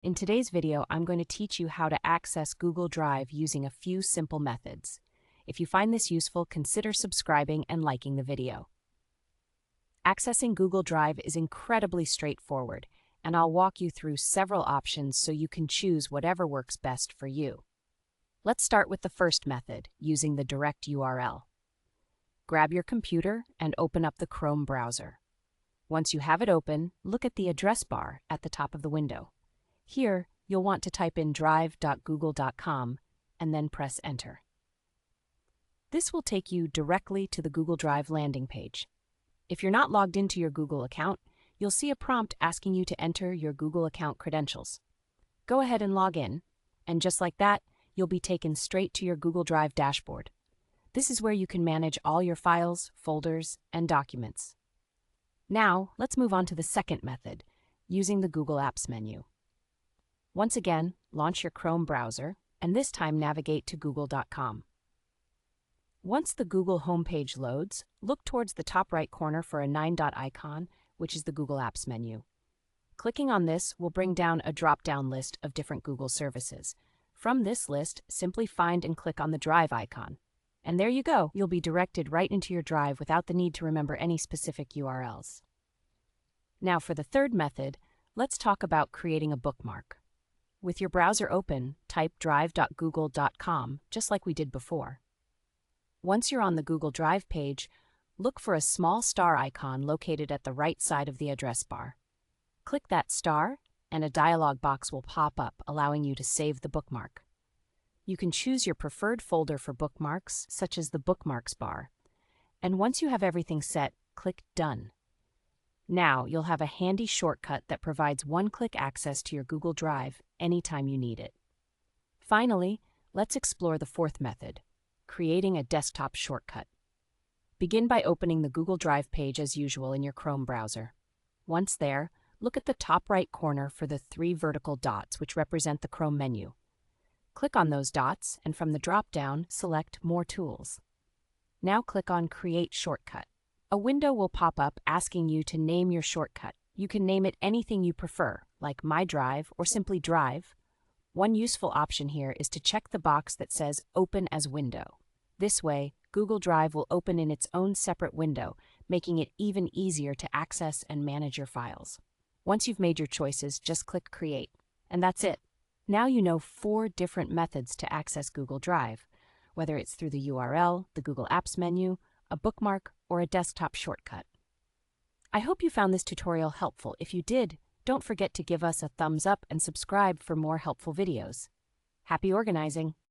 In today's video, I'm going to teach you how to access Google Drive using a few simple methods. If you find this useful, consider subscribing and liking the video. Accessing Google Drive is incredibly straightforward, and I'll walk you through several options so you can choose whatever works best for you. Let's start with the first method, using the direct URL. Grab your computer and open up the Chrome browser. Once you have it open, look at the address bar at the top of the window. Here, you'll want to type in drive.google.com and then press Enter. This will take you directly to the Google Drive landing page. If you're not logged into your Google account, you'll see a prompt asking you to enter your Google account credentials. Go ahead and log in, and just like that, you'll be taken straight to your Google Drive dashboard. This is where you can manage all your files, folders, and documents. Now, let's move on to the second method, using the Google Apps menu. Once again, launch your Chrome browser, and this time navigate to google.com. Once the Google homepage loads, look towards the top right corner for a 9-dot icon, which is the Google Apps menu. Clicking on this will bring down a drop-down list of different Google services. From this list, simply find and click on the Drive icon. And there you go, you'll be directed right into your Drive without the need to remember any specific URLs. Now for the third method, let's talk about creating a bookmark. With your browser open, type drive.google.com, just like we did before. Once you're on the Google Drive page, look for a small star icon located at the right side of the address bar. Click that star, and a dialog box will pop up, allowing you to save the bookmark. You can choose your preferred folder for bookmarks, such as the Bookmarks bar. And once you have everything set, click Done. Now, you'll have a handy shortcut that provides one-click access to your Google Drive anytime you need it. Finally, let's explore the fourth method, creating a desktop shortcut. Begin by opening the Google Drive page as usual in your Chrome browser. Once there, look at the top right corner for the 3 vertical dots which represent the Chrome menu. Click on those dots, and from the drop-down, select More Tools. Now click on Create Shortcut. A window will pop up asking you to name your shortcut. You can name it anything you prefer, like My Drive or simply Drive. One useful option here is to check the box that says Open as Window. This way, Google Drive will open in its own separate window, making it even easier to access and manage your files. Once you've made your choices, just click Create, and that's it. Now you know 4 different methods to access Google Drive, whether it's through the URL, the Google Apps menu, a bookmark, or a desktop shortcut. I hope you found this tutorial helpful. If you did, don't forget to give us a thumbs up and subscribe for more helpful videos. Happy organizing!